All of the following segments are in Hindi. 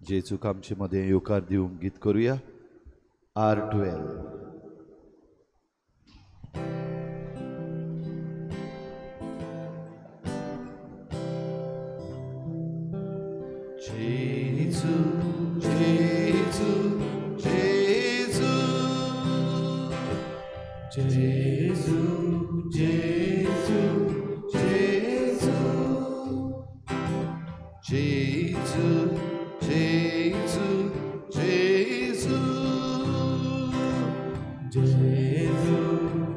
जेजूक आमचे मध्ये येवकार दिवंक गीत करूया. R12. जेजू जेजू जेजू जेजू जेजू जेजू जेजू जेजू जेजू जेजू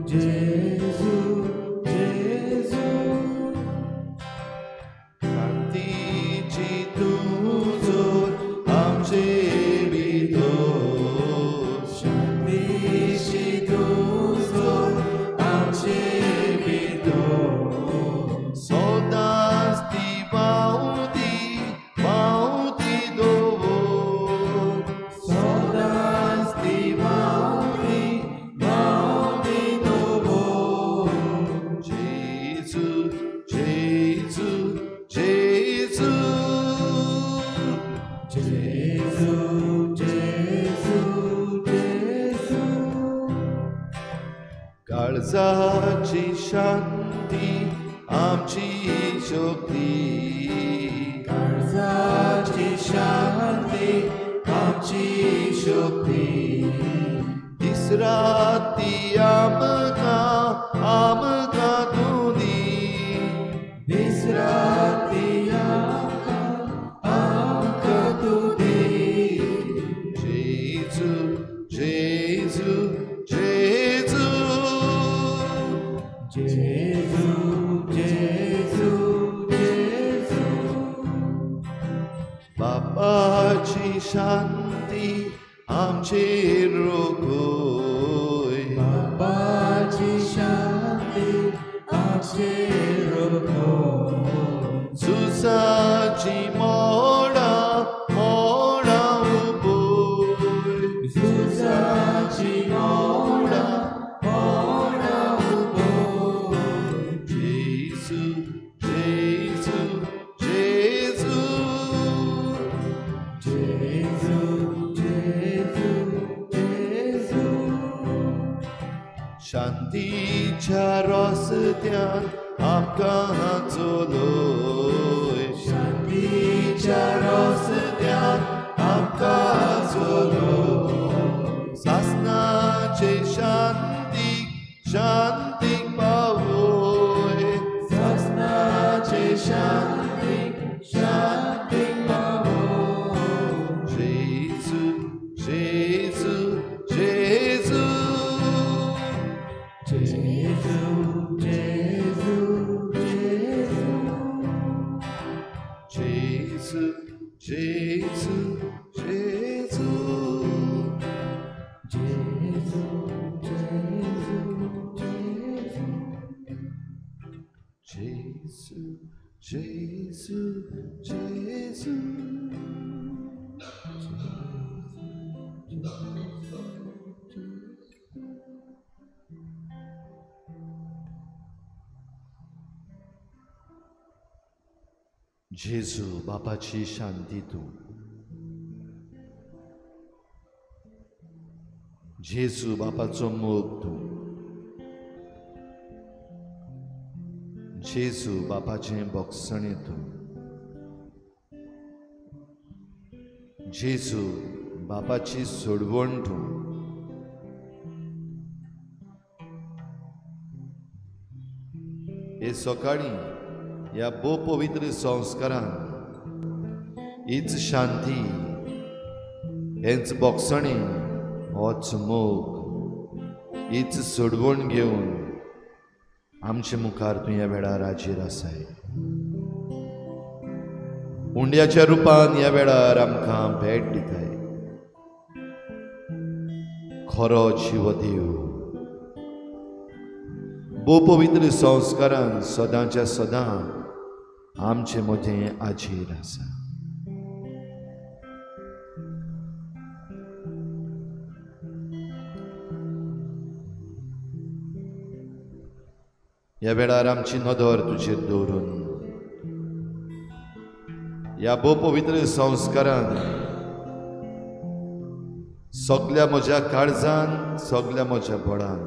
जेजू जेजू शांतीची तुझो आमचे भितर शांतीची तुझो आमचे भितर सदांच ती मावती दवर सदांच ती मावती दवर जेजू जेजू जेजू जेजू जेजू जेजू काळजाची शांती आमची शक्ती काळजाची शांती आमची शक्ती दिसराती आमकां तूं दी दिसराती आमकां तूं दी जेजू जेजू जेजू जेजू जेजू जेजू बापाची शांती आमचेर रोखय बापाची शांती आमचेर रोखय झुजाची मोडां उबय झुजाची मोडां उबय जेजू जेजू जेजू जेजू जेजू जेजू शांतीच्या रस्त्यान आमकां चलोय शांतीच्या रस्त्यान आमकां चलोय सासणाचे शांतीक पावय सासणाचे शांतीक पावय जेजू जेजू जेजू जेजू जेजू जेजू जेजू जेजू जेजू जेजू जेजू जेजू बापाची शांती तू जेजू बापाचो मोग तू जेजू बापाचे बोगसणे तू जेजू बापाची सोडवण तू हे सकाळी या बो पवित्र संस्कारान हीच शांती हेच बोगसणे होच मोग हीच सोडवण घेवन आमचे मुखार तूं ह्या वेळार हाजीर आसाय हुंड्याच्या रुपान ह्या वेळार आमकां भेट दिताय खरो जीवदेव बो पवित्र संस्कारान सदांच्या सदां आमचे मदें हाजीर आसा ह्या वेळार आमची नदर तुजेर दवरून ह्या बो पवित्र संस्कारान सगल्या म्हज्या काळजान, सगल्या म्हज्या बळान,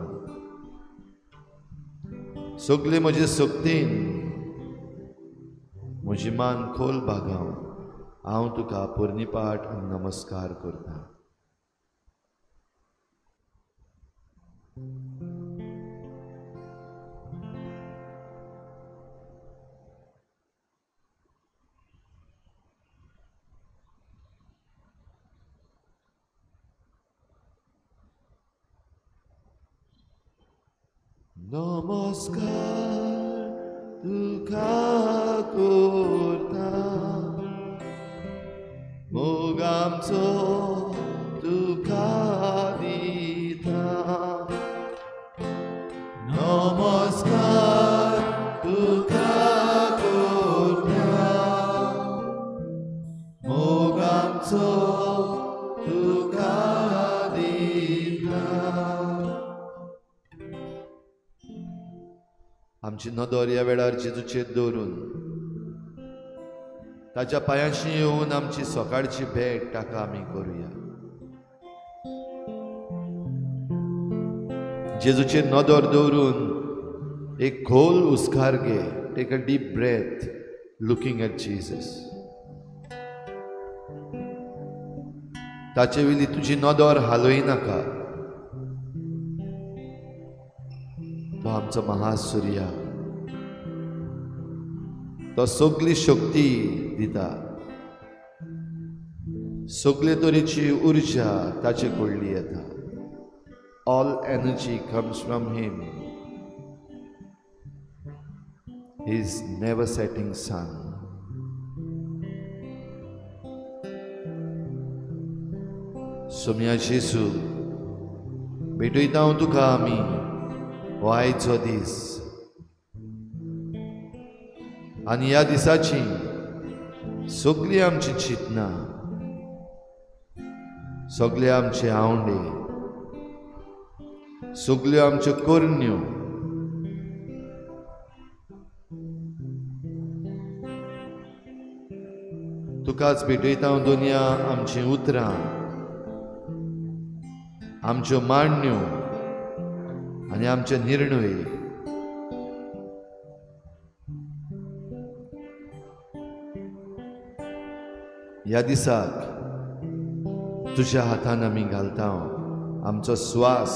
सगले म्हजे सक्तीन म्हजी मान खोल बागाव हांव तुका पोरनिपाट नमस्कार करता. नमस्कार तुका करता, मोग आमचो तुका दिता. नमस्कार तुका करता, मोग आमचो तुका दिता. आमची नदर ह्या वेळार जेजूचेर दवरून ताच्या पांयाशी येवन आमची सकाळची भेट ताका आमी करुया. जेजूचेर नदर दवरून एक खोल उस्कार घे. Take a deep breath looking at Jesus. ताचे वेली तुजी नदर हालय नाका. तो आमचो महासूर्य, तो सगली शक्ती दिता, सगले तरेची उर्जा ताचे कडली येता. All energy comes from him. He is never setting sun. सोम्या जेजू, भेटयता हांव तुका आमी हो आयचो दीस, आनी ह्या दिसाची सगळी आमची चिंतना, सगळे आमचे आवंडे, सगळ्यो आमच्यो करण्यो तुकाच भेटयता हांव दुनिया. आमची उतरां, आमच्यो मांडण्यो आनी आमचे निर्णय ह्या दिसाक तुज्या हातान आमी घालता. आमचो स्वास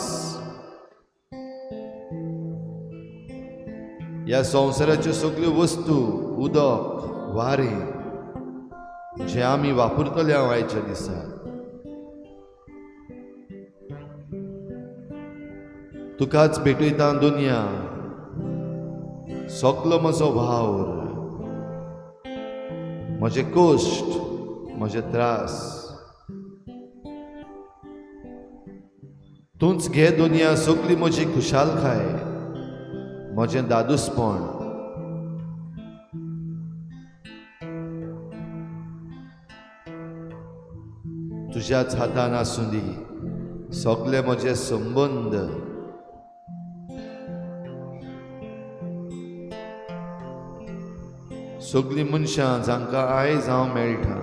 ह्या संवसाराच्यो सगळ्यो वस्तू, उदक, वारें जे आमी वापरतले हांव आयच्या दिसाक, तुकाच भेटयता दुनिया. सगलो म्हजो वावर, म्हजे कश्ट, म्हजे त्रास तूंच घे दुनिया. सगली म्हजी खुशालकाय, म्हजें दादूसपण तुज्याच हातान आसूं दी. सगले म्हजे संबंद सगळीं मनशां जांकां आयज हांव मेळटा,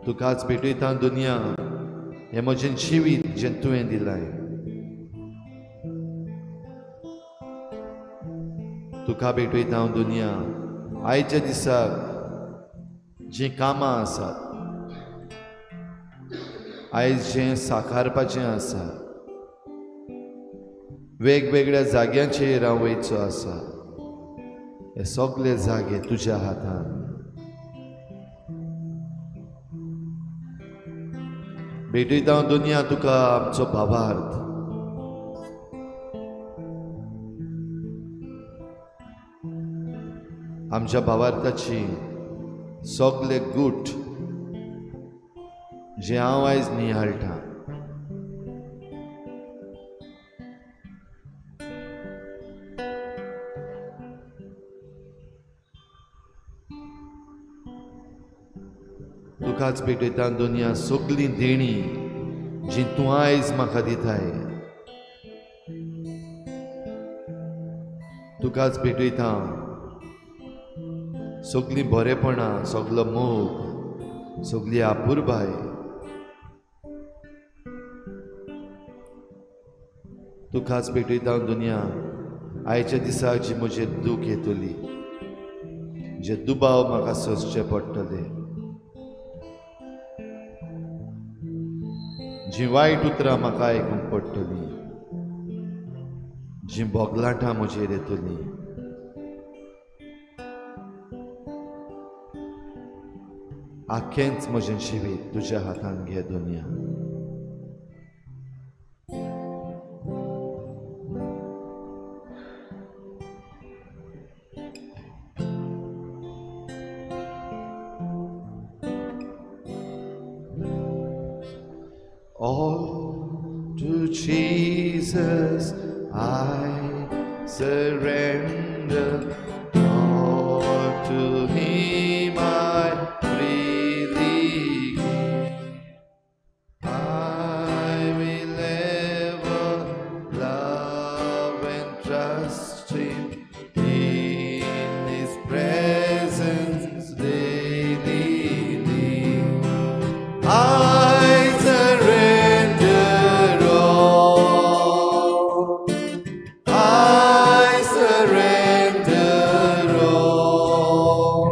तुकाच भेटयता दुनिया. हें म्हजें जिवीत जें तुवें दिलाय, तुका भेटयता दुनिया. आयच्या दिसाक जीं कामां आसात, आयज जें साकारपाचें आसा, वेगवेगळ्या जाग्यांचेर हांव वयचो आसा, हे सगळे जागे तुज्या हातान. भेटयता दुनिया तुका आमचो भावार्थ. आमच्या भावार्थाची सगळे गूट जे हांव आयज नियाळटा, तुकाच भेटयता दुनिया. सगळीं देणी जी तूं आयज म्हाका दिताय, तुकाच भेटयता. सगली बरेपणां, सगलो मोग, सगली आपुरबाय तुकाच भेटयता दुनिया. आयच्या दिसाक जी म्हजें दूख येतली, जे दुबाव म्हाका सोंसचे पडटले, जी वायट उतरां म्हाका आयकूंक पडटली, जी बोगलाटां म्हजेर येतली, आख्खेंच म्हजें जिवीत तुज्या हातान घे दुनिया. All to Jesus I surrender, all to Him I freely give. I will ever love and trust Him, in His presence daily live. I surrender all. I surrender all.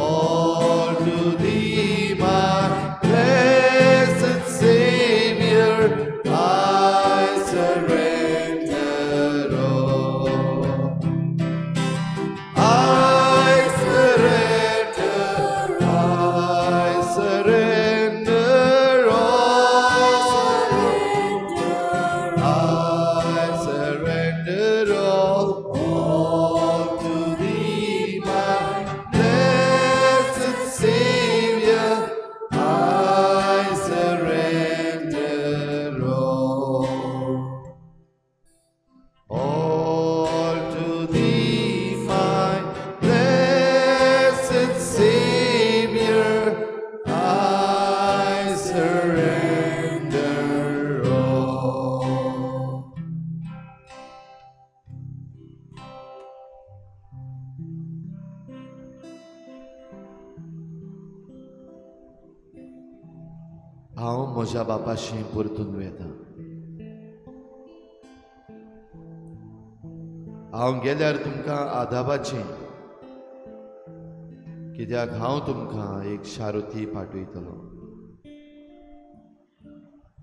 All to Thee, my blessed Savior. I surrender all. I surrender all to Thee, my blessed Savior. I surrender all to Thee, my blessed Savior. I surrender all. हांव म्हज्या बापाशी परतून वेता. हांव गेल्यार तुमकां आदाबाचें, कित्याक हांव तुमकां एक शारुती पाठयतलो.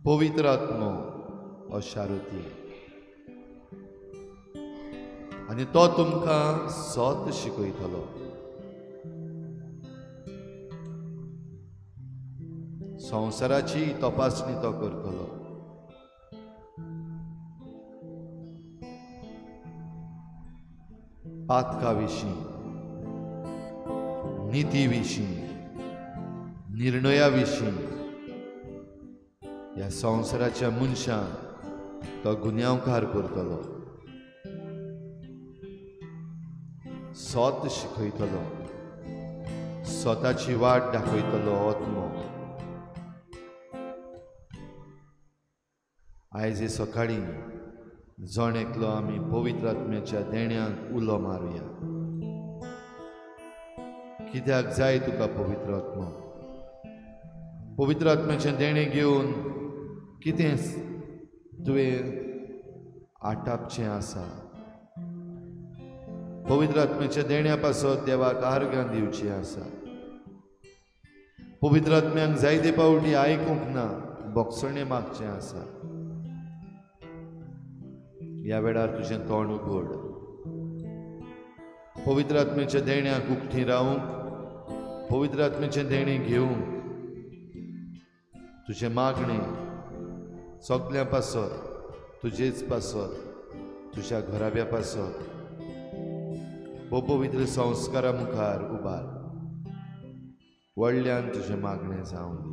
पवित्र आत्मो हो शारुती, आनी तो तुमकां सोत शिकयतलो. संवसाराची तपासणी तो करतलो. पातका विशीं, नीती विशीं, निर्णया विशीं ह्या संवसाराच्या मनशांक तो गुन्यांवकार करतलो. सोत शिकयतलो, स्वताची वाट दाखयतलो आत्मो. आयज हे सकाळीं जण एकलो आमी पवित्र आत्म्याच्या देण्यांक उलो मारुया. कित्याक जाय तुका पवित्र आत्मो? पवित्र आत्म्याचें देणें घेवन कितें तुवें आटापचें आसा? पवित्र आत्म्याच्या देण्या पासत देवाक आर्गां दिवचीं आसा. पवित्र आत्म्यांक जायते पावटी आयकूंक ना, बोगसणें मागचें आसा. ह्या वेळार तुजें तोंड उगड. पवित्र आत्म्याच्या देण्याक उक्तीं रावूंक, पवित्र आत्म्याचें देणें घेवंक तुजें मागणें सगल्या पासत, तुजेच पासत, तुज्या घराब्या पासत पवित्र संस्कारा मुखार उबार. व्हडल्यान तुजें मागणें जावं दी.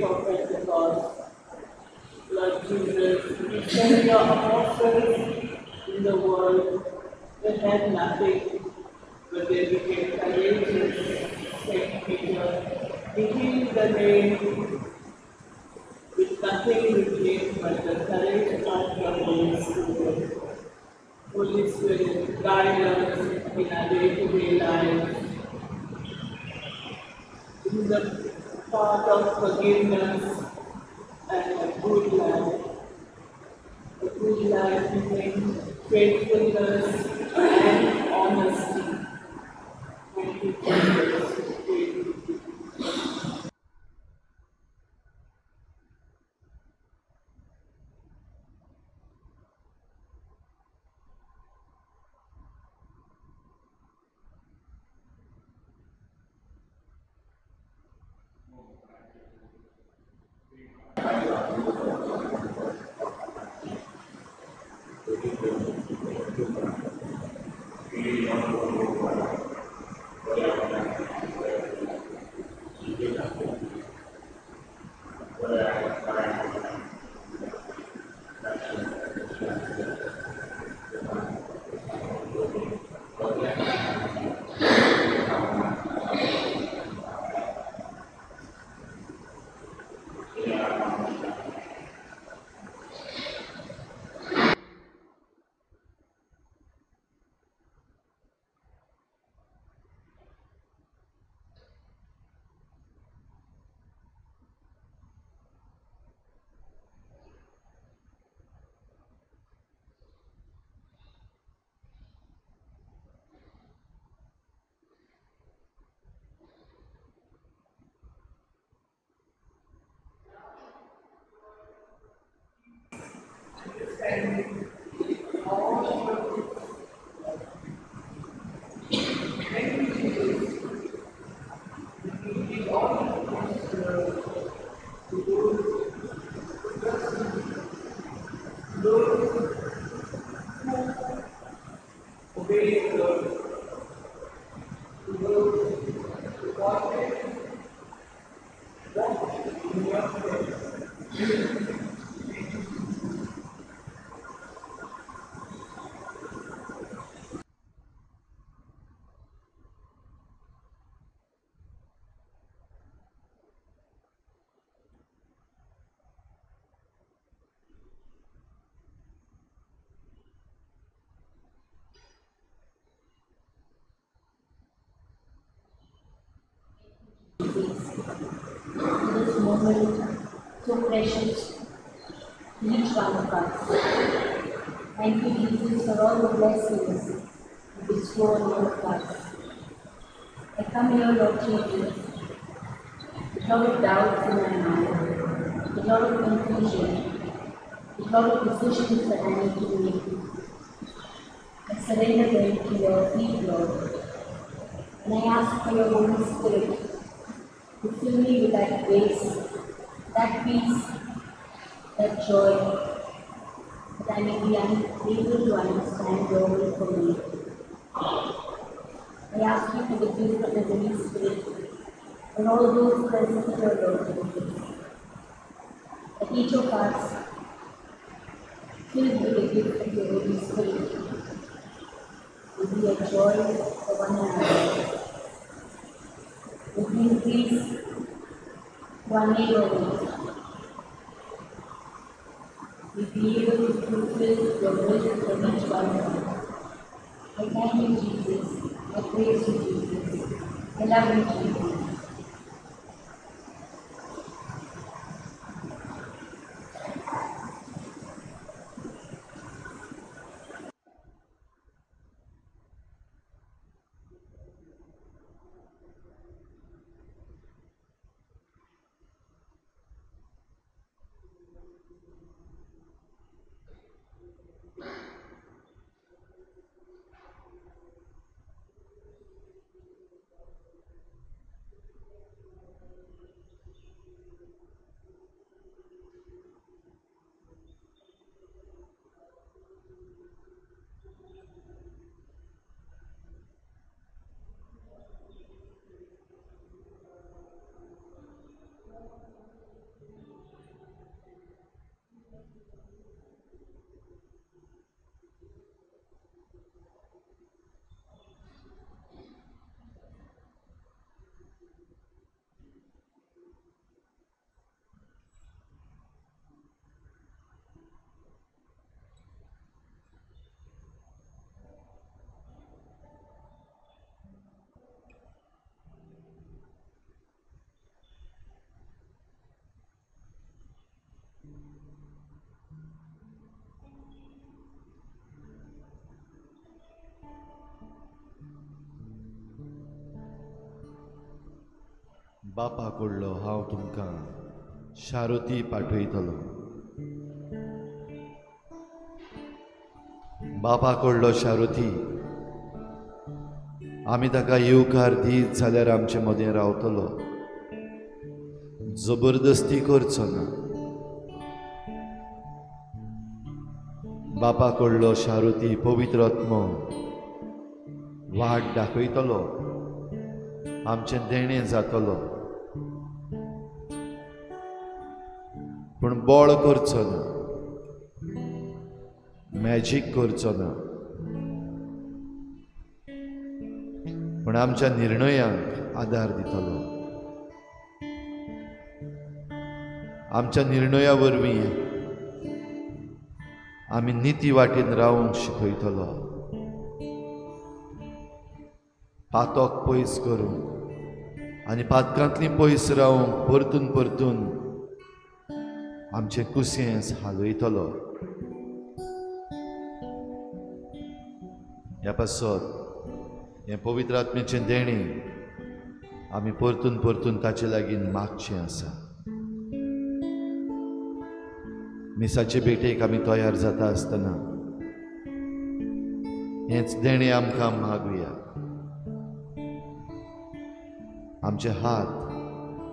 for Pentecost. Lord Jesus, you send your apostles in the world that had nothing, but they became courageous. Saint Peter, he healed the lame with nothing with him but the courage of the Holy Spirit. Holy Spirit, guide us in our day-to-day lives in the path of forgiveness and a good life. A good life meaning faithfulness and honesty. Thank you, Jesus. This moment so precious to each one of us. Thank you, Jesus, for all the blessings you bestow on all of us. I come here, Lord Jesus, with a lot of doubts in my mind, with a lot of confusion, with a lot of decisions that I need to make. I surrender them to your feet, Lord, and I ask for your Holy Spirit to fill me with that grace, that peace, that joy, that I may be able to understand your will for me. I ask you for the gift of the Holy Spirit and all those present here, Lord Jesus, that each of us, filled with the gift of the Holy Spirit, will be a joy for one another, will increase one neighborhood, will be able to fulfill your will for each one of us. I thank you, Jesus. I praise you, Jesus. I love you, Jesus. बापाक व्हडलो हांव तुमकां शारोती पाठयतलो. बापाक व्हडलो शारोती आमी ताका येवकार दीत जाल्यार आमचे मदें रावतलो. जबरदस्ती करचो ना. बापाक व्हडलो शारोती पवित्र आत्मो वाट दाखयतलो. आमचें देणें जातलो. पूण बोळ करचो ना. मॅजीक करचो ना. पण आमच्या निर्णयांक आदार दितलो. आमच्या निर्णया वरवीं आमी निती वाटेन रावंक शिकयतलो. पातोक पयस करूंक आनी पातकांतली पयस रावंक परतून परतून आमचें कुसेंस हालयतलो. ह्या पासत हें पवित्र आत्म्याचें देणें आमी परतून परतून ताचे लागीं मागचें आसा. मिसाचे भेटेक आमी तयार जाता आसतना हेंच देणें आमकां मागुया. आमचे हात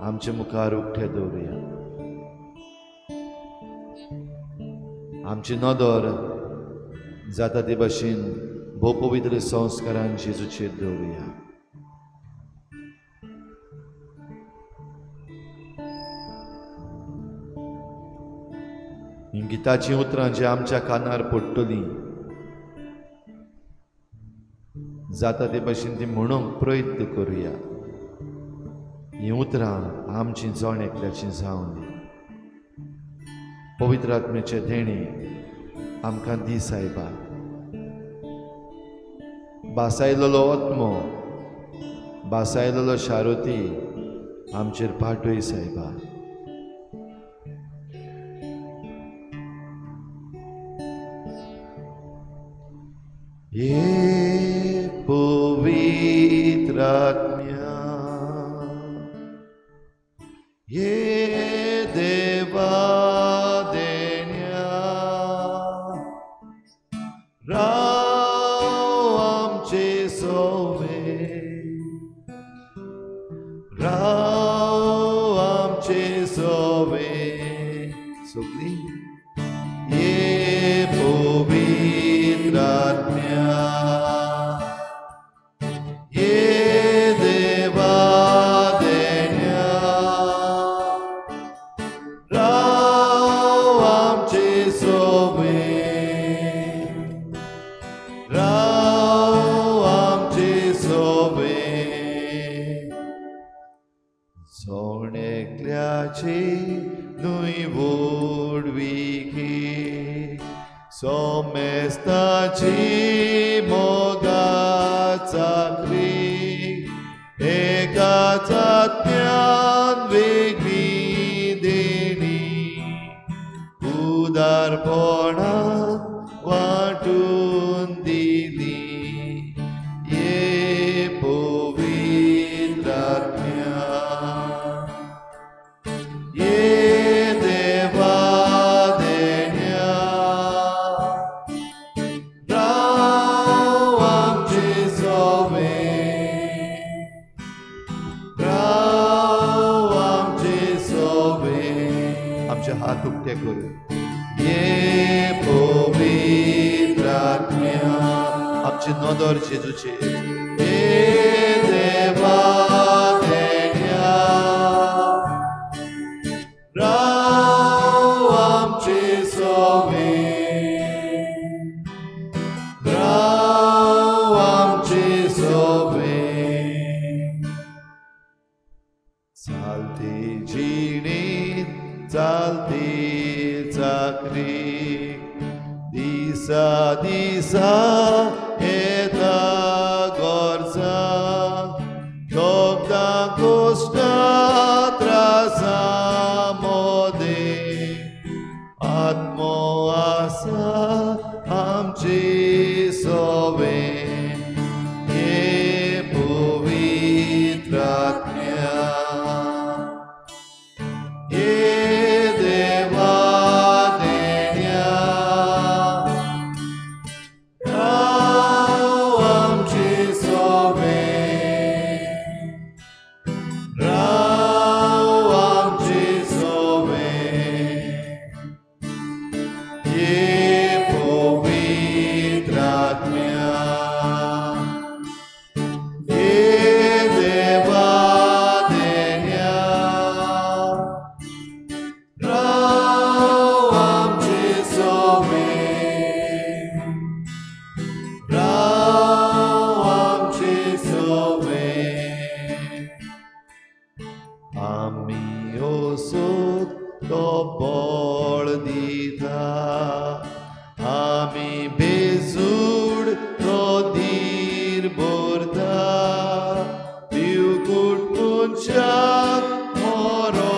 आमचे मुखार उक्ते दवरुया. आमची नदर जाता ते भाशेन भोव पवित्र संस्कारान जेजूचेर दवरुया. ही गिताची उतरां जी आमच्या कानार पडटलीं जाता ते भाशेन ती म्हणूंक प्रयत्न करुया. ही उतरां आमची जण एकल्याची जावन दी. पवित्र आत्म्याचें देणें आमकां दी सायबा. बासायलेलो आत्मो बासायलेलो शारोती आमचेर पाठय सायबा. ये पवित्र आत्म्या ये देवा देण्या राव आमचे सोवे राव आमचे सोवे सगळी ये पवित्र आत्म्या ये देवा देण्या राव आमचे सोवे राव आमचे सोवे जोण एकल्याची न्हय वोडविकी सोमेस्ताची मोगाच चाकरी एकाच आत्म्यान वेगळी देणी उदारपणान वाटून दिली. ये पवित्र आत्म्या ये देवा देण्या राव आमचे सोवे राव आमचे सोवे. आमचे हात उक्ते करू. ये पवित्र आत्म्या आमची नदर जेजूचे ये देवा देण्या राव आमचे सोवे राव आमचे सोवे. चालते जिणेंत चालते चाकरी दिसा दिसा येता गोरजा तो borda piukut puncak moro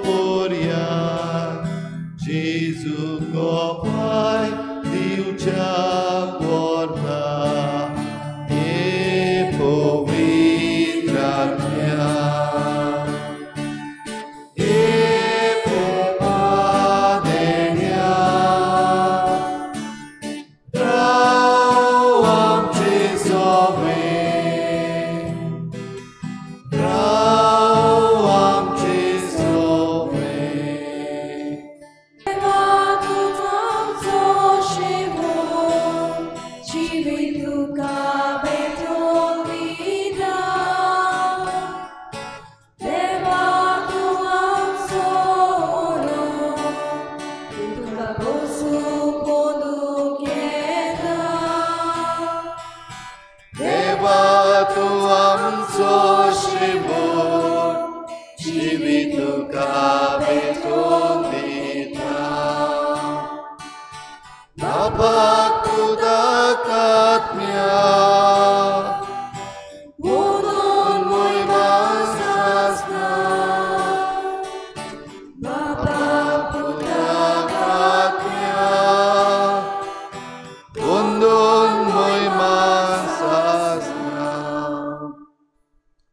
porian Jesu kopai diucap borda e powitratnya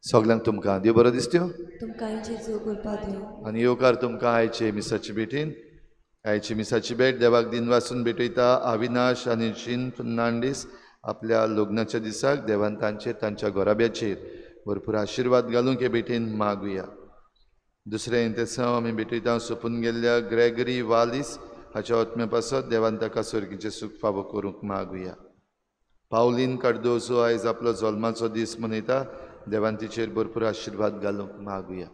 सगळ्यांक तुमकां देव बरो दिसत्यो तुमकां जेजू करपा दिवं आनी येवकार तुमकां आयचे मिसाची भेटीन आयची मिसाची भेट देवाक दिन वाचून भेटयता अविनाश आनी जीन फर्नांडीस आपल्या लग्नाच्या दिसाक देवान तांच्या गोराब्याचेर भरपूर आशिर्वाद घालूंक हे भेटीन मागुया दुसरें इंतेसांव आमी भेटयता सोंपून गेल्ल्या ग्रेगरी वालीस हाच्या आत्म्या पासत देवान ताका स्वर्गीचें सूख फावो करूंक मागुया पावलीन कार्दोजो आयज आपलो जल्माचो दीस मनयता देवान तिचेर भरपूर आशिर्वाद घालूंक मागुया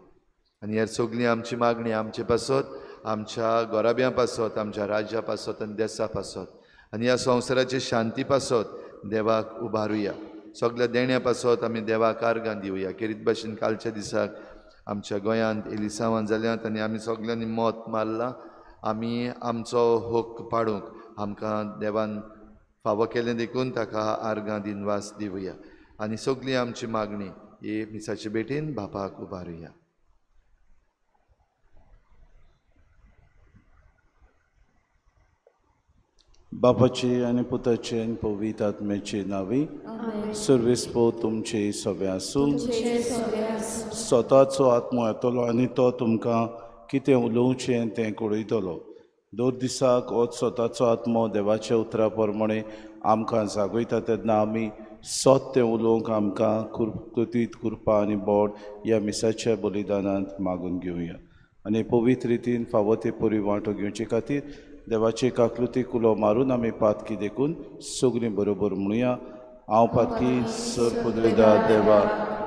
आनी हेर सगळीं आमची मागणी आमचे पासत आमच्या गोराब्यां पासत आमच्या राज्या पासत आनी देशा पासत आनी ह्या संवसाराची शांती पासत देवाक उबारुया सगळ्या देण्या पासत आमी देवाक आर्गां दिवया खेरीत भाशेन कालच्या दिसाक आमच्या गोंयांत एलिसांवां जाल्यांत आनी आमी सगळ्यांनी मत मारलां आमी आमचो हक्क पाडूंक आमकां देवान फावो केलें देखून ताका आर्गां दिनवास दिवया आनी सगळी आमची मागणी ही मिसाचे भेटीन बापाक उबारुया बापाचे आनी पुताचे आनी पवित्र आत्म्याचे नांवी सर्वेस्पो तुमचे सगळे आसूं स्वताचो आत्मो येतलो आनी तो तुमकां कितें उलोवचें तें कळयतलो दोन दिसाक हो स्वताचो आत्मो देवाच्या उतरा प्रमाणे आमकां जागयता तेन्ना आमी सत्य उलोवंक आमकां कृतीत कृपा आनी बोड ह्या मिसाच्या बलिदानांत मागून घेवया आनी पवित्र रितीन फावो ते परी वांटो घेवचे खातीर देवाचे काकृती कुलो मारून आमी पातकी देखून सगळीं बरोबर म्हणुया हांव पातकी सर पदवेदा देवा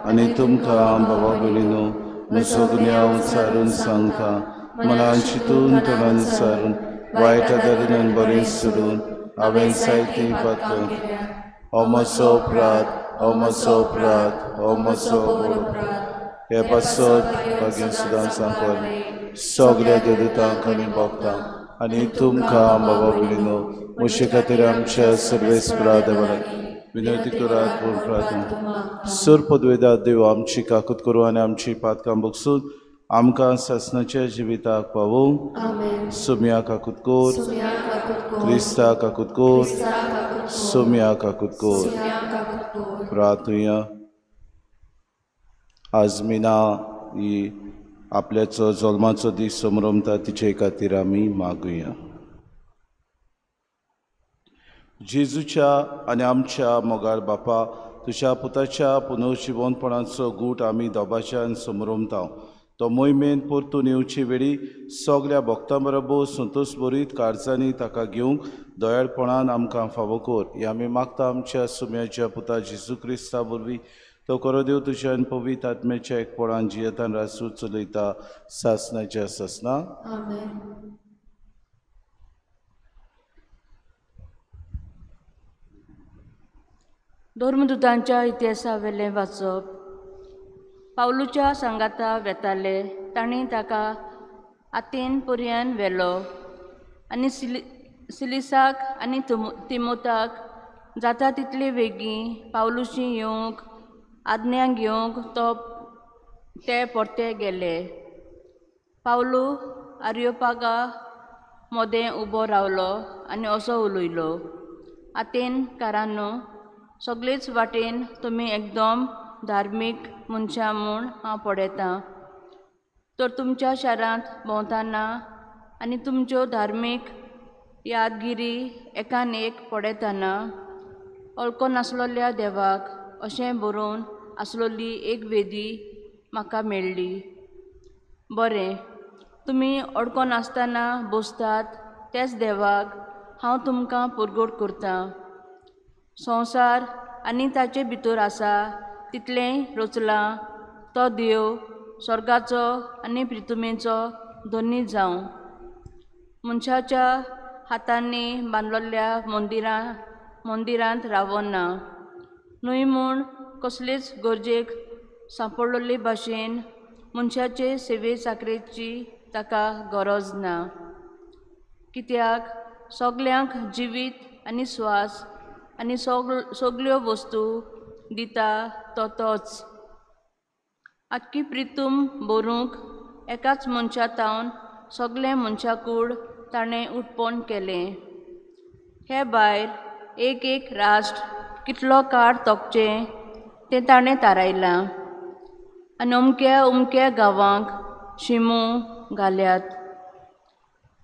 आनी तुमकां बाबा भयणीनो म्हजो गुन्यांव विचारून सांगता मनान चिंतून तोंडान विचारून वायट आदारीन बरें सोडून हांवें जायतीं पातकां हो म्हजो अपराध हो म्हजो अपराध हो म्हजो हे पासत बागेन सुद्दां सांगता सगळ्या देवतांक आनी भक्तांक आनी तुमकां बाबा भयणीनो म्हजे खातीर आमच्या सर्वेस्परा देवाक विनंती करात पूण प्रार्थना सर पदवेदा देव आमची काकूत करूं आनी आमची पातकां बगसून आमकां सासणाच्या जिविताक पावूं सोम्या काकूत कोर क्रिस्ता काकूत कोर सोम्या काकूत कोर प्रार्थुया आज मिना ही आपल्याचो जल्माचो दीस समरमता तिचे खातीर आमी मागुया जेजूच्या आनी आमच्या मोगाळ बापा तुज्या पुताच्या पुनर्जिवनपणाचो गूट आमी दोबाच्यान समरमता तो मोहिमेन परतून येवचे वेळी सगळ्या भक्तां बरोबर संतोश भरीत कारजांनी ताका घेवंक दयाळपणान आमकां फावो कर हे आमी मागता आमच्या सुम्याच्या पुता जेजू क्रिस्ता वरवीं तो करो देव तुज्या आनी पवित्र आत्म्याच्या एकपणान जियेतान रासूं चलयता सासणाच्या सासना धर्मदुतांच्या इतिहासा वेलें वाचप पावलूच्या सांगाता वेताले तांणी ताका आतेन पर्यान व्हेलो आनी सिलिसाक आनी तिमोथाक जाता तितले बेगीन पावलुशी येवंक आज्ञा घेवंक ते परते गेले. पावलू आरियोपागा मोदें उबो रावलो आनी असो उलयलो, आतेनकारांनो, सगळेच वाटेन तुमी एकदम धार्मीक मनशां म्हूण हांव पळयतां. तर तुमच्या शारांत भोंवतना आनी तुमच्यो धार्मीक यादगिरी एकान एक पळयतना अळको नासलोल्या देवाक अशें बरोवन आसलोली एक वेदी म्हाका मेळ्ळी. बरें, तुमी अडको नासतना बसतात तेच देवाक हांव तुमकां परगट करतां. संवसार आनी ताचे भितर आसा तितलेंय रचलां तो देव स्वर्गाचो आनी पृथ्वीचो दोनी जावं. मनशाच्या हातांनी बांदलोल्या मंदिरांत रावना, न्हय म्हूण कसलेच गरजेक सांपडलोले भाशेन मनशाचे सेवे चाकरेची ताका गरज ना. कित्याक सगल्यांक जिवीत आनी स्वास आनी सगल्यो वस्तू दिता तो तोच. आख्खी प्रितूम भरूंक एकाच मनशा तावन सगळे मनशाकूड ताणें उत्पन्न केलें. हे भायर एक एक राष्ट्र कितलो काळ तोपचें तें ताणें थारायलां आनी अमक्या गांवांक शिमू घाल्यात.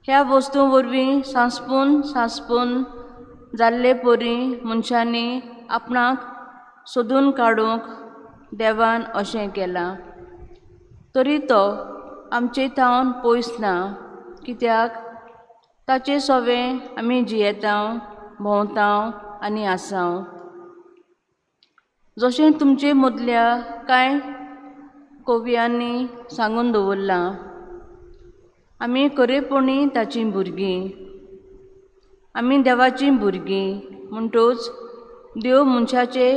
ह्या वस्तू वरवीं सांसपून जाल्ले परी मनशांनी आपणाक सोदून काडूंक देवान अशें केलां. तरी तो आमचे थावन पयस ना, कित्याक ताचे सोवें आमी जियेतांव, भोंवतांव आनी आसांव. जशें तुमचे मदल्या कांय कवियांनी सांगून दवरलां, आमी खरेपणी ताचीं भुरगीं. आमी देवाचीं भुरगीं म्हणटूच देव मनशाचे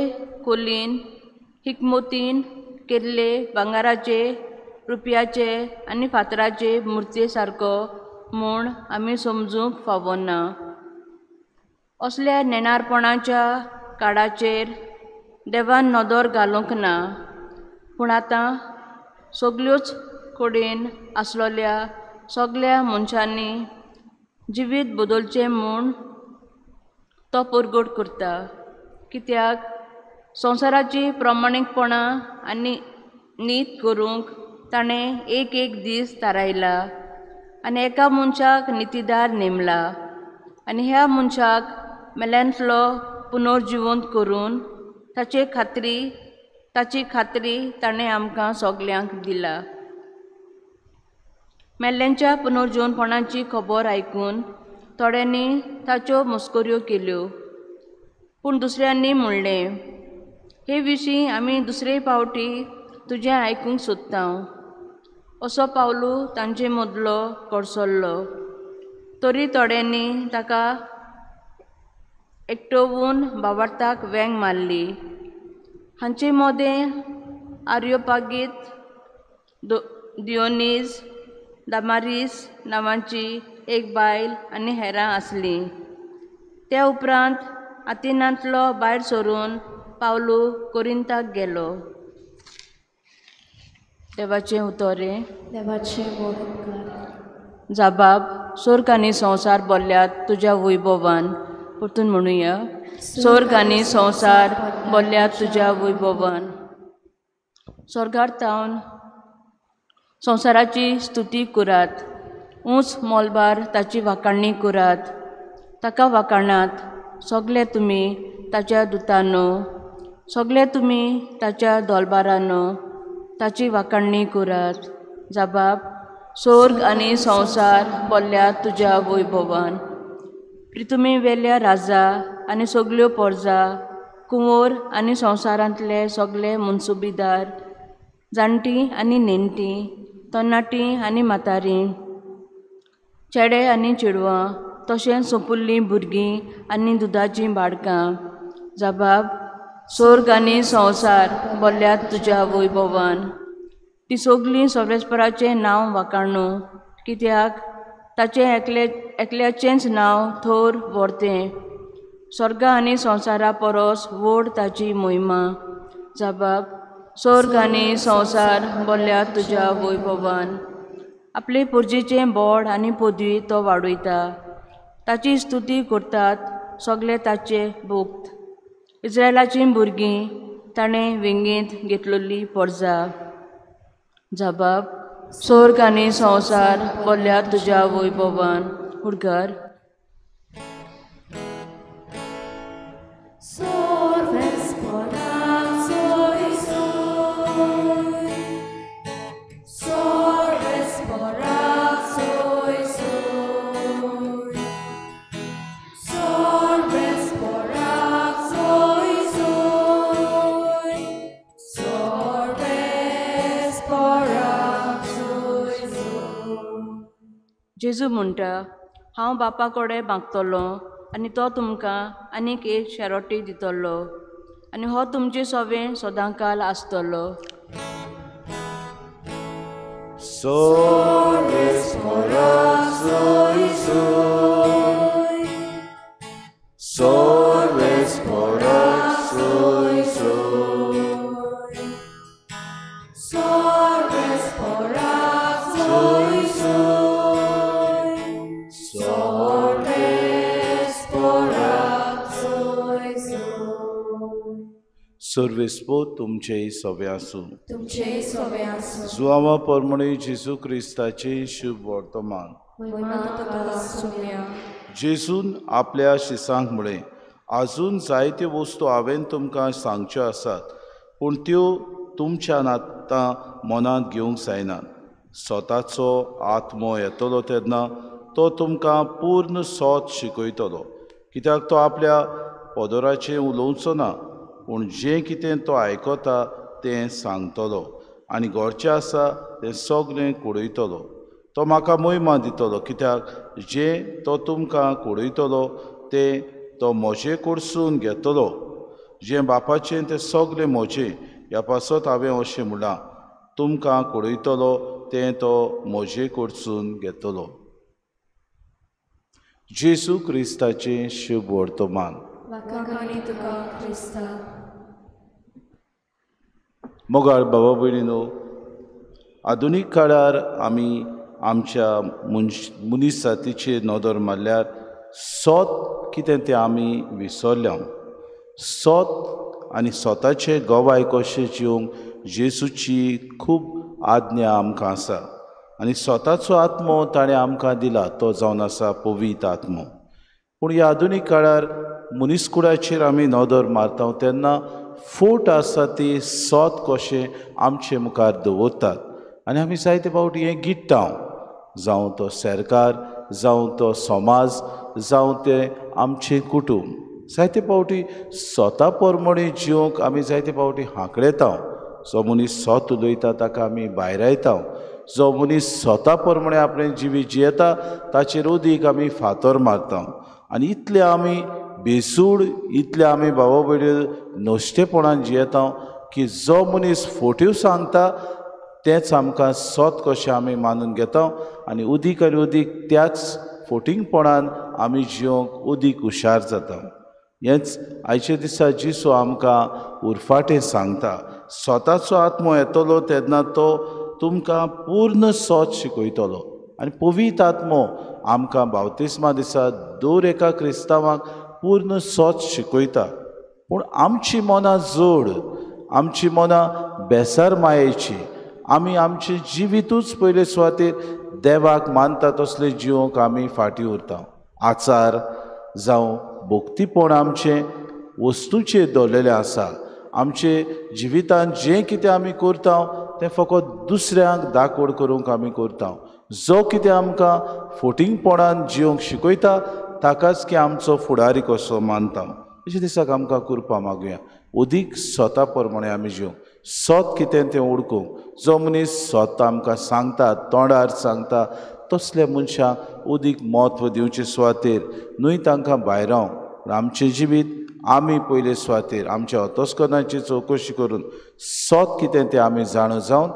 खोलीन हिकमतीन केल्ले भांगाराचे, रुपयाचे आनी फातराचे मुर्ते सारको म्हूण आमी समजूंक फावना. असल्या नेणारपणाच्या काळाचेर देवान नदर घालूंक ना, पूण आतां सगल्योच कडेन आसलोल्या सगल्या मनशांनी जिवीत बदलचें म्हूण तो परगट करता. कित्याक संवसाराची प्रमाणीकपणां आनी नीत करूंक ताणें एक एक दीस थारायला आनी एका मनशाक नितीदार नेमला आनी ह्या मनशाक मेल्यांतलो पुनर्जिवंत करून ताची खात्री ताणें आमकां सगल्यांक दिला. मेल्ल्यांच्या पुनर्जिवनपणाची खबर आयकून थोड्यांनी ताच्यो मस्कऱ्यो केल्यो, पूण दुसऱ्यांनी म्हणलें, हे विशीं आमी दुसरे फावटी तुजें आयकूंक सोदतांव. असो पावलू तांचे मदलो कडसरलो. तरी थोड्यांनी ताका एकठांवून भावार्थाक वेंग मारली. हांचे मदें आर्योपागीत, दियोनीज, दामारीस नांवाची एक बायल आनी हेरां आसलीं. त्या उपरांत आतेनांतलो भायर सरून पावलू कोरिंथाक गेलो. देवाचें उतोरें. जाबाब, स्वर्ग आनी संवसार भरल्यात तुज्या वैभवान. परतून म्हणुया, स्वर्ग आनी संवसार भरल्यात तुज्या वैभवान. स्वर्गार तावन संवसाराची स्तुती करात, उंच मोलबार ताची वाखाणणी करात. ताका वाखाणात सगळे तुमी ताच्या दुतांनो, सगळे तुमी ताच्या दोलबारांनो ताची वाखाणणी करात. जाबाब, स्वर्ग आनी संवसार भरल्यात तुज्या वैभवान. पृथ्वी वेल्या राजा आनी सगल्यो परजा, कुंवर आनी संवसारांतले सगळे मनसुबेदार, जाणटीं आनी नेणटीं, तरणाटीं आनी म्हातारीं, चेडे आनी चेडवां, तशेंच सोंपुल्लीं भुरगीं आनी दुदाचीं बाळकां. जाबाब, स्वर्ग आनी संवसार भरल्यात तुज्या वैभवान. ती सगलीं सर्वेस्पराचें नांव वाखाणू, कित्याक ताचें एकल्याचेंच नांव थोर व्हरतें. स्वर्ग आनी संवसारा परस व्हड ताची मोहिमा. जबाब. स्वर्ग आनी संवसार भरल्या तुज्या वैभवान. आपले पुर्जेचें बोड आनी पदवी तो वाडयता. ताची स्तुती करतात सगळे ताचे भक्त. इस्रायलाचीं भुरगीं ताणें वेंगेंत घेतलेली परजा. जबाब. स्वर्ग आनी संवसार भरल्या तुज्या वैभवान. उडगार. जेजू म्हणटा, हांव बापा कडेन मागतलों आनी तो तुमकां आनीक एक शेरोटी दितलो आनी हो तुमचे सोबें सदांकाल आसतलो. सर्वेस्पो तुमचे सोबे आसूं. जुआवा परमणे जेजू क्रिस्ताचे शुभ वर्तमान. जेजून आपल्या शिसांक म्हळें, आजून जायत्यो वस्तू हांवें तुमकां सांगच्यो आसात, पूण त्यो तुमच्यान आतां मनांत घेवंक जायनात. स्वताचो आत्मो येतलो तेन्ना तो तुमकां पूर्ण सोत शिकयतलो, कित्याक तो आपल्या पदराचें उलोवचो ना, पूण जें कितें तो आयकता तें सांगतलो आनी घडचें आसा तें सगळें कळयतलो. तो म्हाका मोहिमा दितलो, कित्याक जें तो तुमकां कळयतलो तें तो म्हजे कडसून घेतलो. जें बापाचें तें सगळें म्हजें. ह्या पासत हांवें अशें म्हणलां, तुमकां कळयतलो तें तो म्हजे कडसून घेतलो. जेजू क्रिस्ताचें शुभ वर्तमान. मोगाळ बाबा भयणीनो, आधुनीक काळार आमी आमच्या मनीस नदर मारल्यार सोत कितें तें आमी विसरल्या. सोत आनी स्वताचे गोवाय कशें जिवंक जेजूची खूब आज्ञा आमकां आसा आनी स्वताचो आत्मो ताणें आमकां दिला, तो जावन आसा पवित्र आत्मो. पूण ह्या आधुनीक काळार मनीसकुळाचेर आमी नदर मारता तेन्ना फूट आसा ती सोत कशें आमचे मुखार दवरतात आनी आमी जायते फावटी हें गिट्टा, जावं तो सरकार, जावं तो समाज, जावं ते आमचे कुटुंब. जायते फावटी स्वता प्रमाणे जिवंक आमी जायते फावटी हांकडेता. जो मनीस सोत उलयता ताका आमी भायरायता. जो मनीस स्वता प्रमाणे आपणें जिवीत जियेता ताचेर उदीक आमी फातर मारता. आनी इतले आमी बेसूड, इतले आमी भावा भयण्यो नश्टेपणान जियेता की जो मनीस फोट्यो सांगता तेंच आमकां सोत कशें आमी मानून घेता आनी उदीक आनी उदीक त्याच फोटिंगपणान आमी जिवंक उदीक हुशार जाता. हेंच आयच्या दिसा जिसो आमकां उरफाटें सांगता. स्वताचो आत्मो येतलो तेन्ना तो तुमकां पूर्ण सोत शिकयतलो आनी पवित्र आत्मो आमकां बावतिस्मा दिसा दर एका क्रिस्तांवाक पूर्ण सोत शिकयता. पूण आमची मनां जोड, आमची मनां बेसार मायेची, आमी आमचें जिवीतूच पयले सुवातेर देवाक मानता तसलें जिवंक आमी फाटीं उरता. आचार जावं भोक्तीपण आमचें वस्तूचेर दवरलेलें आसा. आमचे जिवितांत जें कितें आमी करता तें फकत दुसऱ्यांक दाखोड करूंक आमी करता. जो कितें आमकां फोटिंगपणान जिवंक शिकयता ताकाच की आमचो फुडारी कसो मानता. अशे दिसाक आमकां करपा मागुया. उदीक स्वता प्रमाणे आमी जिवंक, सोत कितें तें ओळखूंक. जो मनीस स्वत आमकां सांगता, तोंडार सांगता, तसल्या मनशाक उदीक म्हत्व दिवचे सुवातेर न्हय तांकां भायराव. आमचें जिवीत आमी पयले सुवातेर आमच्या अतस्कनाची चवकशी करून सोत कितें तें आमी जाणो जावन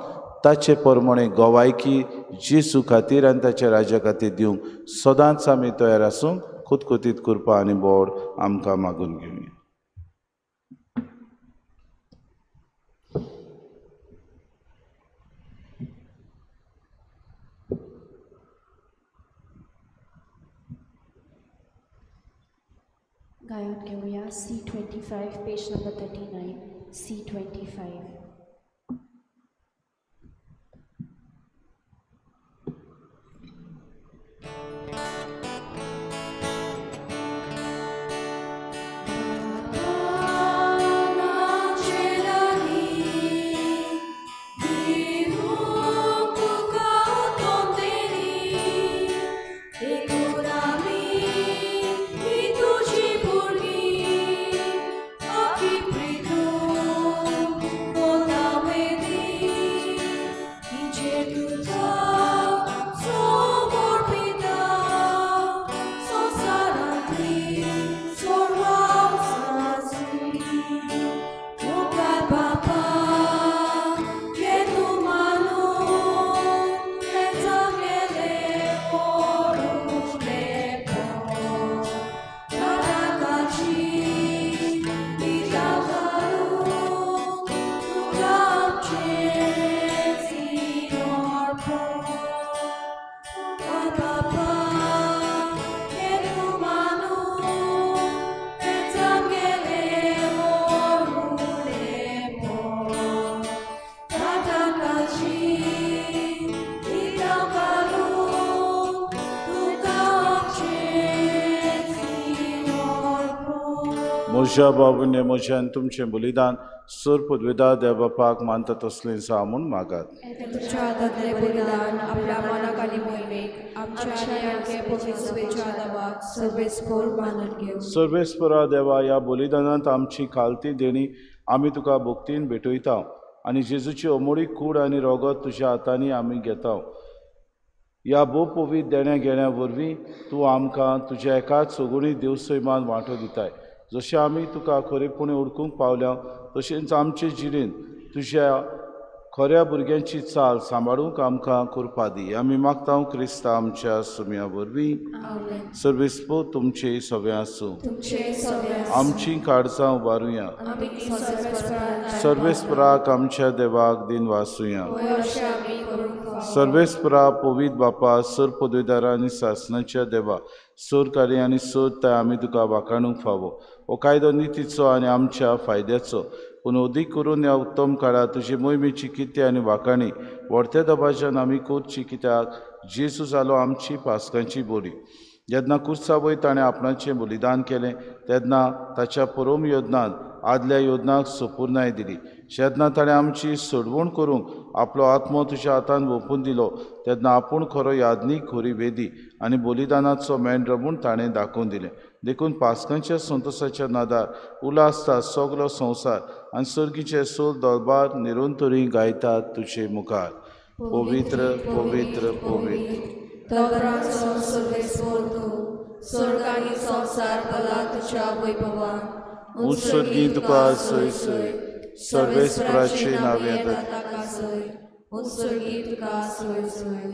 ताचे प्रमाणे गोवायकी जेजू खातीर आनी ताच्या राज्या खातीर दिवंक सदांच आमी तयार आसूंक खुतखुतीत कृपा आनी बोड आमकां मागून घेवया. गायन घेऊया C25 पेज नंबर 39 C25. म्हज्या बाबूने म्हज्यान तुमचें बलिदान सूर पदवेदार देवबापाक मानता तसलें जा म्हूण मागात. तुमच्या हातांतलें बलिदान आपल्या मनाक आनी मोहिमेक आमच्या आनी आमचे पवित्रतेच्या आदाराक सर्वेस्पोर मानून घेवं. सर्वेस्परा देवा, ह्या बलिदानांत आमची खालती देणी आमी तुका भक्तीन भेटयता आनी जेजूची अमोळी कूड आनी रगत तुज्या हातांनी आमी घेता. ह्या भोव पवीत देण्या घेण्या वरवीं तूं आमकां तुज्या एकाच सगुणी देवसैमान वांटो दिताय. जशें आमी तुका खरेपणी ओळखूंक पावल्या तशेंच आमचे जिणेंत तुज्या खऱ्या भुरग्यांची चाल सांबाळूंक आमकां कृपा दी. आमी मागता क्रिस्ता आमच्या सुम्या वरवीं. सर्वेस्पो तुमचे सगळें आसूं. आमची काळजां उबारुया. सर्वेस्पराक आमच्या देवाक दिन वासुया. सर्वेस्परा पवीत बापा, सर पदवीदारा आनी शासनाच्या देवा, सर कार्य आनी सोद आमी तुका वाखाणूंक फावो. हो कायदो नितीचो आनी आमच्या फायद्याचो, पूण अदीक करून ह्या उत्तम काळात तुजी मोहिमेची कितें आनी वाखाणी व्हडत्या दबाज्यान आमी करची, कित्याक जेजू जालो आमची पासकांची बोली. जेन्ना कुर्सा वयर ताणें आपणाचें बलिदान केलें तेन्ना ताच्या परम योजनांत आदल्या योजनाक संपूर्णाय दिली. जेन्ना ताणें आमची सोडवण करूंक आपलो आत्मो तुज्या हातान ओपून दिलो तेन्ना आपूण खरो यादनीक खरी वेदी आनी बलिदानाचो मेंढरो म्हूण ताणें दाखोवन दिलें. देखून पासकांच्या संतोशाच्या नादार उलासता सगलो संवसार आनी सर्गीचे सोल दरबार निरंतरी गायतात तुजे मुखार. पवित्र पवित्र पवित्र स्वर्ग आनी संवसार भला तुज्या वैभवान. उत्सर्गी तुका सय सय सर्वेस्पराचे नांवे उत्सर्गी तुका सय सय.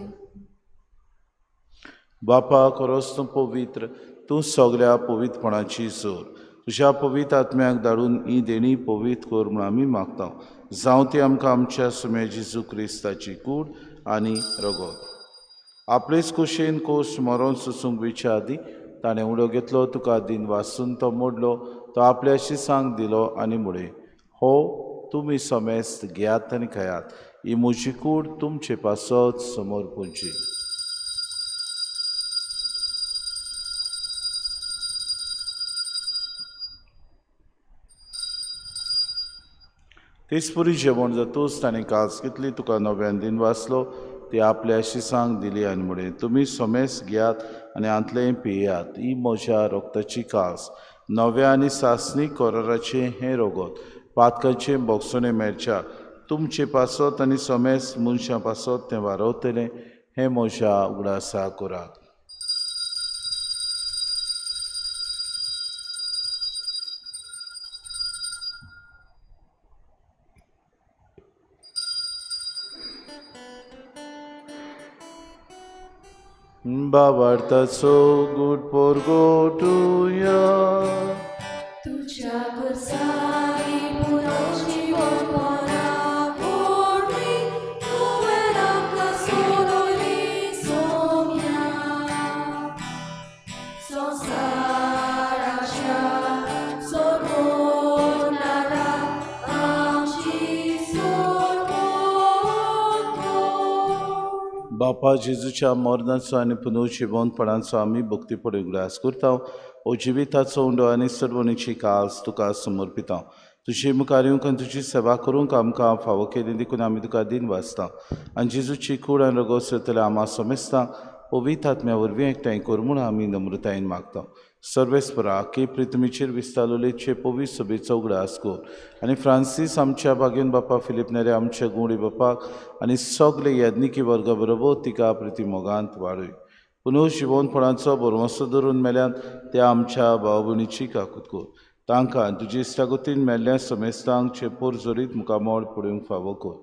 बापा खरोच तूं पवित्र, तूं सगळ्या पवित्रपणाची जोर. तुज्या पवित्र आत्म्याक धाडून ही देणी पवित्र कर म्हूण आमी मागता. जावं ती आमकां आमच्या सुम्या जेजू क्रिस्ताची कूड आनी रगत. आपलेच कुशीन कोश मरोन सुसूंक विचार दी. ताणें उडो घेतलो, तुका दिन वाचून तो मोडलो, तो आपल्या शिसांक दिलो आनी मुळे. हो तुमी समेस्त घेयात आनी खायात. ही म्हजी कूड तुमचे पासत समोर पोंची. तेचपुरी जेवण जातूच ताणें कास घेतली, तुका नव्यान दिन वाचलो, ती आपल्या शिसांक दिली आनी म्हळें, तुमी समेस्त घेयात आनी आंतलें पियेयात. ही म्हज्या रोगताची कास, नव्या आनी सासणी कोराराचें हें रगत, पातकांचें बोगसणें मेळच्या तुमचे पासत आनी समेस्त मनशां पासत तें वारवतलें. हें म्हज्या उगडासा करात. बाबार्थाचो गूड पोरगोटुया तुझ्या कुर्साई पुरोची बोलपणा पोरणी तुवें राखला सोडोली सोम्या संसाराच्या सोडोनारा आमची सोडवो बापा जेजूच्या मरणाचो आनी पुनर्जिवनपणाचो आमी भक्तीपणे उगडास करता ओ जिविताचो उंडो आनी सर्वणीची कास तुका समर्पिता तुजी मुखार येवंक आनी तुजी सेवा करूंक आमकां फावो केली देखून आमी तुका दिन वाचता आनी जेजूची कूड आनी रगत सतले आमा समेस्ता पवित्र आत्म्या वरवीं एकठांय कर म्हूण आमी नम्रतायेन मागता सर्वेस्परा के प्रितमीचेर विस्तालोलेचे पवित्र सभेचो उगडास कर आनी फ्रांसीस आमच्या भाग्यन बापा फिलीप नेरे आमच्या गुवळी बापाक आनी सगळे याज्ञिकी वर्गा बरोबर तिका प्रिती मोगांत वाडय पुनर्जिवनपणाचो बरोवंसो धरून मेल्यान त्या आमच्या भाव भयणीची काकूत कर तांकां तुजे इश्टागतीन मेल्ल्या समेस्तांक चेपोर जोरीत मुखामोळ पडूंक फावो कर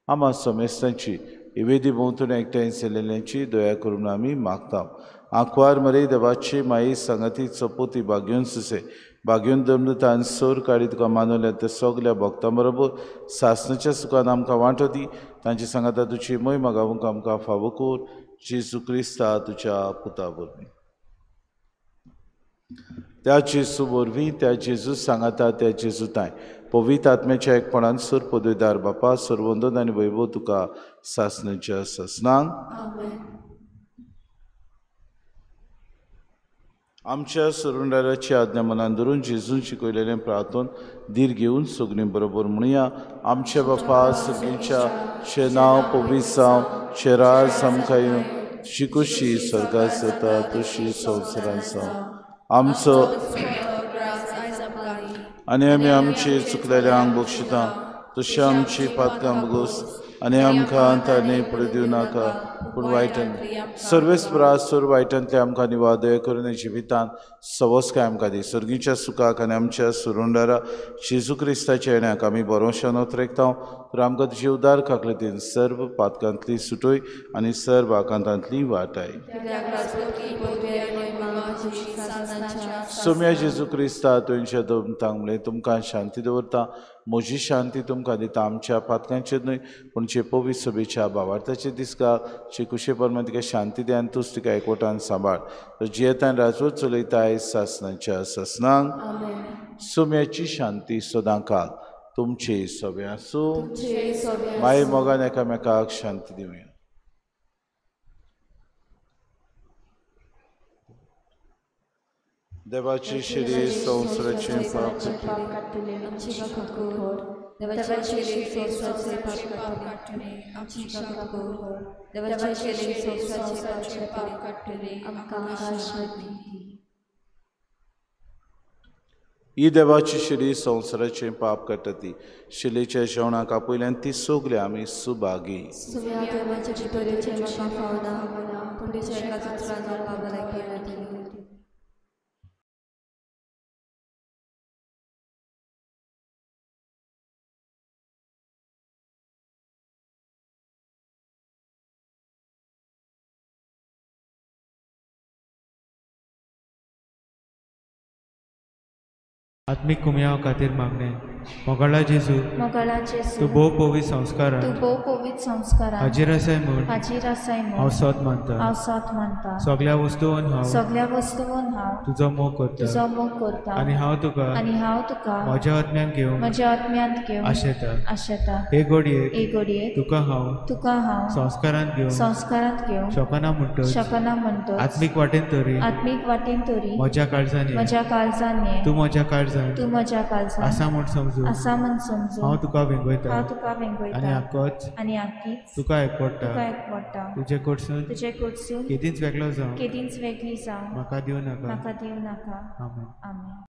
आमा समेस्तांची इवेदी भोंवतून एकठांय केलेल्यांची दया करून आमी मागता आंकवार मरे देवाची माई संगती चपोती भाग्योन सुसे भाग्योन दमनतान सोर काडी तुका मानवल्या त्या सगल्या भक्तां बरोबर सासणाच्या सुखान आमकां वांटो दी तांची सांगाता तुजी महिमा गावूंक आमकां फावो कर जेजू क्रिस्ता तुज्या पुता वरवीं त्या जेजू वरवीं त्या जेजू सांगाता त्या जेजू ताय पवित्र आत्म्याच्या एकपणान सुर पदवीदार बापा सर्वंदन आनी वैभव तुका सासणाच्या ससनान आमच्या सुरुंडाराची आज्ञा मनान धरून जेजून शिकयलेलें प्रार्थन धीर घेवन सगळीं बरोबर म्हणुया आमच्या बापा सगळींच्या शे नांव पवित्र जावं शे राज आमकां येवं शिकुशी स्वर्गांत जाता तशी संवसारांत जावं आमचो आनी आमी आमची चुकलेल्यांक बक्षिता तशी आमची पातकां बगोस आनी आमकां ताणे पडू दिवं नाका पूण वायटान सर्वेस्परा सोर वायटांतले आमकां निवादय करून जिवितान सवस्काय आमकां दी सर्गीच्या सुखाक आनी आमच्या सुरुंडारा जेजू क्रिस्ताच्या येण्याक आमी बरोवशान उतरेकता तर आमकां तुजे उदार काकलेतीन सर्व पातकांतली सुटोय आनी सर्व आकांतांतली वाटाय सोम्या जेजू क्रिस्ता तुमच्या दोमतांक तुमकां शांती दवरता म्हजी शांती तुमकां दिता आमच्या पातकांचेर न्हय पूण चे पवित्र सभेच्या भावार्थाचे दिसका चे कुशे परमेन तिका शांती दी आनी तूंच तिका एकवटान सांबाळ तर जियेतान राजवट चलयताय सासणाच्या ससनांक सोम्याची शांती सदां काल तुमचे सोबे आसूं माये मोगान एकामेकाक शांती दिवया देवाची शिरी संवसाराची पाप काडटले आमची काकूत कर देवाची शिरी संवसाराचे पाप काडटले आमची काकूत कर देवाची शिरी संवसाराचे पाप काडटले आमकां आशीर्वाद दी ही देवाची शिरी संवसाराचे पाप काडटा ती शिलेच्या जेवणाक आपयल्यान ती सोगले आमी सुभागी सुम्या देवाच्या भितरेचे म्हाका फावना हवना पूण तिच्या एका चत्रान बाबा लायक आत्मिक कुमयाव खातीर मागणे मोगाळा जेजू तूं भोव पवित्र संस्कारान हाजीर आसाय म्हूण हांव सत मानता सगळ्या वस्तूंवन हांव तुजो मोग करता आनी हांव तुका म्हज्या आत्म्यान घेवन आशेता हे घडये तुका हांव संस्कारांत घेवन शकना म्हणटच आत्मीक वाटेन तरी म्हज्या काळजांनी तूं म्हज्या काळजांत आसा म्हूण समजून हांव तुका वेंगयता आनी आख्खीच तुका एकवडटा तुजे कडसून केदींच वेगळी जावं म्हाका दिवं नाका आमेन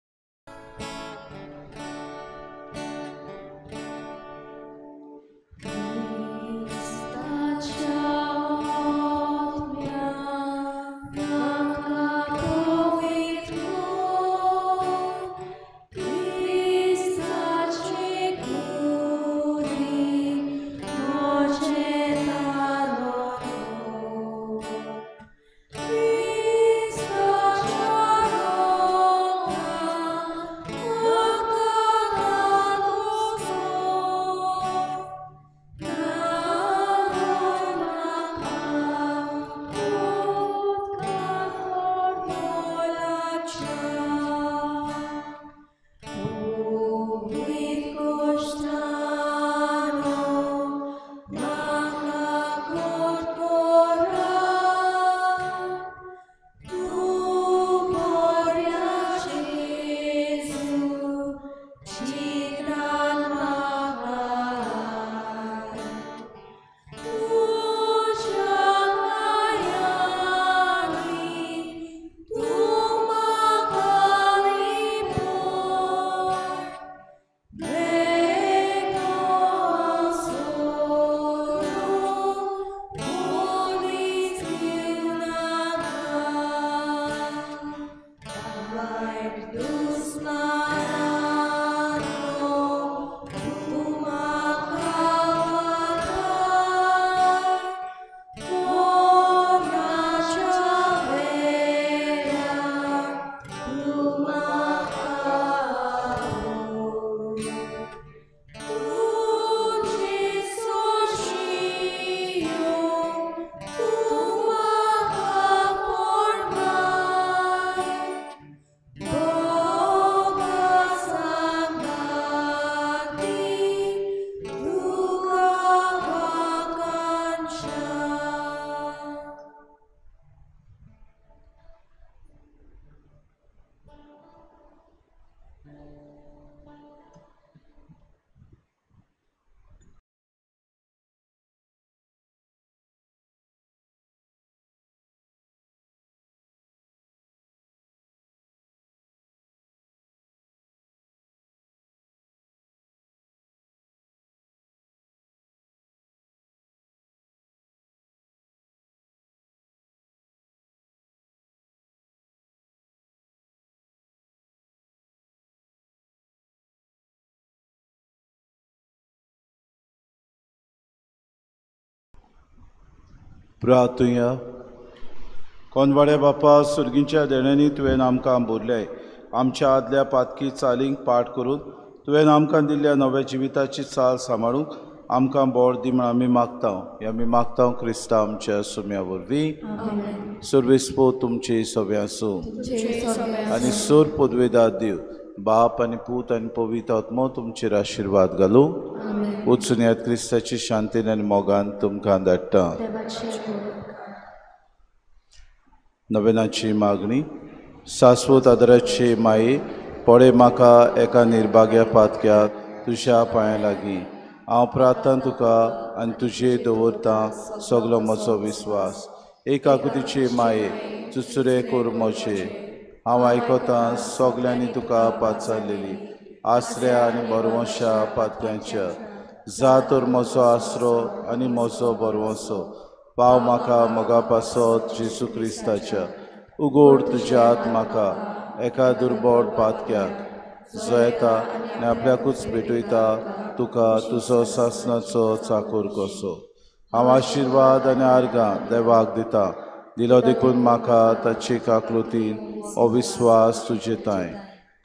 प्रार्थुया. कोनवाड्या बापा, सुर्गींच्या देण्यांनी तुवें आमकां भरल्याय. आमच्या आदल्या पातकी चालींक पाठ करून तुवें आमकां दिल्ल्या नव्या जिविताची चाल सांबाळूंक आमकां बोड दी म्हण आमी मागतां. हे आमी मागतां क्रिस्ता आमच्या सुम्या वरवीं. सर्वेस्पो तुमचे सव्या आसूं आनी सोर पदवेदार दिव बाप आनी पूत आनी पवित्र आत्मो तुमचेर आशिर्वाद घालूं. वचून येयात क्रिस्ताची शांतीन आनी मोगान तुमकां धाडटा. नवेनाची मागणी. शाश्वत आदराचे माये, पडे म्हाका एका निर्भाग्या पातक्यात तुज्या पांया लागीं. हांव प्रार्थना तुका आनी तुजेर दवरतां सगलो म्हजो विस्वास. एक आकुतीचे माये, चुचुरे कोर म्हजे. हांव आयकतां सगल्यांनी तुका पाचारलेली आसऱ्या आनी बरवंशा पातक्यांच्या. जा तर म्हजो आसरो आनी म्हजो बरवंसो. पाव म्हाका मोगा पासत जेजू क्रिस्ताच्या. उगोड तुज्यात म्हाका एका दुर्बळ पातक्याक जो येता आनी आपल्याकूच भेटयता तुका तुजो सासणाचो चाकर कसो. हांव आशिर्वाद आनी आर्गां देवाक दिता. दिलो देखून म्हाका ताचे काकलुतीन अविस्वास तुजे ताय.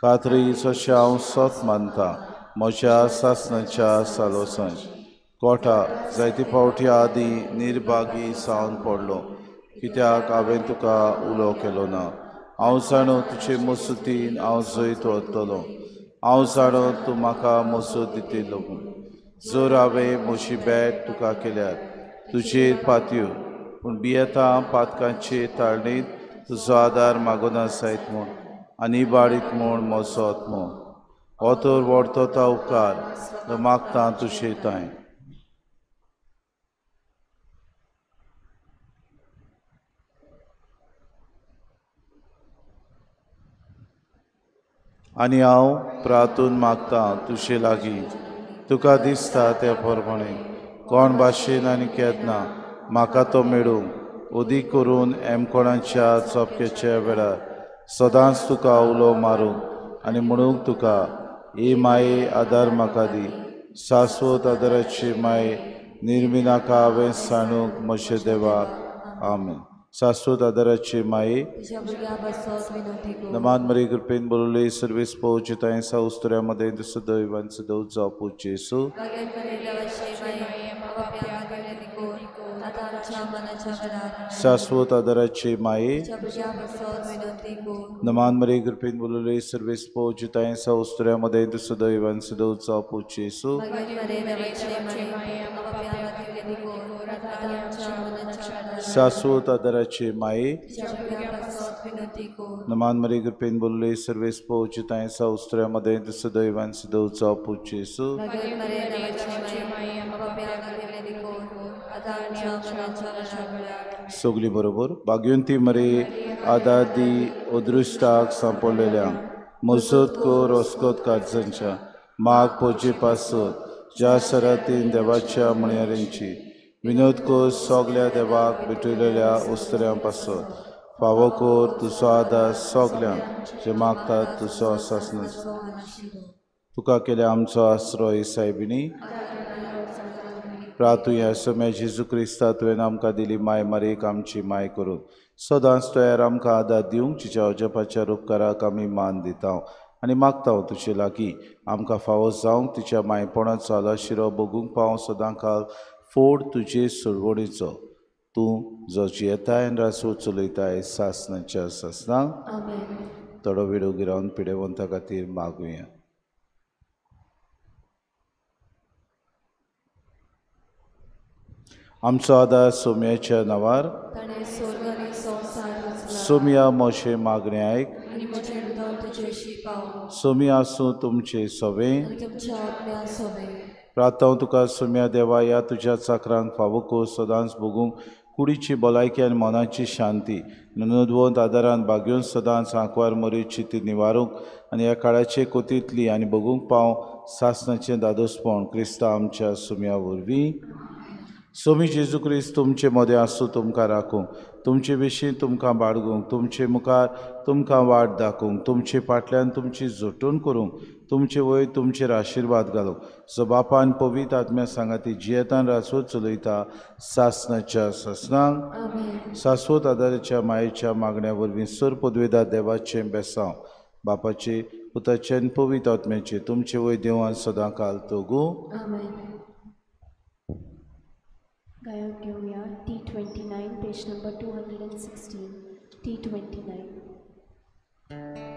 कात्री जशें हांव सत मानता म्हज्या सासणाच्या सालोसांय. कोटा जायते फावटी आदीं निर्भागी जावन पडलो, कित्याक हांवें तुका उलो केलो ना. हांव जाणो तुजे मसुतीन हांव जैत वतलो. हांव जाणो तूं म्हाका मसूद दितलो. जर हांवें म्हजी बॅट तुका केल्यार तुजेर पातयो, पूण बियेतां पातकांचे ताळणेंत तुजो आदार मागोना जायत म्हूण आनी बाळीत म्हूण म्हजो आत्मो. हो तर व्हरतो उपकार मागतां तुजे ताय. आनी हांव प्रार्थून मागतां तुजे लागीं. तुका दिसता त्या प्रमाणे कोण भाशेन आनी केदना म्हाका तो मेळूंक उदीक करून एमकोणाच्या चोपकेच्या वेळार सदांच तुका उलो मारूंक आनी म्हणूंक तुका हे माये आदार म्हाका दी. शाश्वत आदाराची माये, निर्मिनाका हांवें सांडूंक म्हजे देवा. आमेन. शाश्वत आदाराची माये, नमान मरी कृपेन बोलले सर्वेस पोहोचिताय साउस्तऱ्यामध्ये सदैवांचं देव जापू जेसू. शाश्वत आदाराची माये, नमान मरी कृपेन बोलले सर्वेस पोहोचिताय साउस्तऱ्यामध्ये सदैवांचं देव जापू जेसू. शाश्वत आदाराचे माये, नमान मरी कृपेन बोलले सर्वेस पोहोचिताय साउस्तऱ्यामध्ये सदैवांचं देव जापू जेसू. सगली बरोबर. भाग्यवंती मरे, आदार दी अदृश्टाक सांपडलेल्या मजत को रोस्कोत काळजांच्या माग पोजे पासत ज्या सरातीन देवाच्या मणयारेंची विनोद कोर सगल्या देवाक भेटयलेल्या उस्तऱ्यां पासत फावो कोर तुजो आदार सगल्यांक जे मागतात तुजो सासण. तुका केल्या आमचो आसरो सायबिणी. प्रार्थुया सम्या जेजू क्रिस्ता तुवें आमकां दिली माय मारेक आमची माय करून सदांच तयार आमकां आदार दिवंक तिच्या अजपाच्या उपकाराक आमी मान दिता आनी मागता तुजे लागीं आमकां फावो जावंक तिच्या मायपणाचो आलाशिरो बगूंक पाव सदां काल फोड तुजे सुरवणीचो. तूं जो जियेताय आनी रासो चलयताय सासणाच्या सासणांक थोडो वेळ उगी रावन पिडेवंता खातीर मागुया. आमचो आदार सोम्याच्या नांवार. सोम्या मोशे मागणे आयक. सोम्या आसूं तुमचे सवें. प्रार्थना तुका सोम्या देवा या तुज्या चाकरांक फावो कर सदांच बगूंक कुडीची भलायकी आनी मनाची शांती नदवंत आदारान भाग्योन सदांच आंकवार मरीची ती निवारूंक आनी ह्या काळाचे कोतींतली आनी बगूंक पाव सासणाचें दादोसपण क्रिस्ता आमच्या सोम्या वरवीं. सोमी जेजू क्रिस्त तुमचे मदें आसूं तुमकां राखूंक, तुमचे विशीं तुमकां बाळगूंक, तुमचे मुखार तुमकां वाट दाखोवंक, तुमचे फाटल्यान तुमची जोटून करूंक, तुमचे वयर तुमचेर आशिर्वाद घालूंक, जो बापान पवित्र आत्म्या सांगाती जियेतान रासवत चलयता सासणाच्या सासणांक, शाश्वत आदाराच्या मायेच्या मागण्या वरवीं सर पदवेदार देवाचें बेसांव बापाचे पुताचे आनी पवित्र आत्म्याचे तुमचे वयर देवान सदां काल तोगू. गायक घेऊया T29 पेज नंबर 216 T29.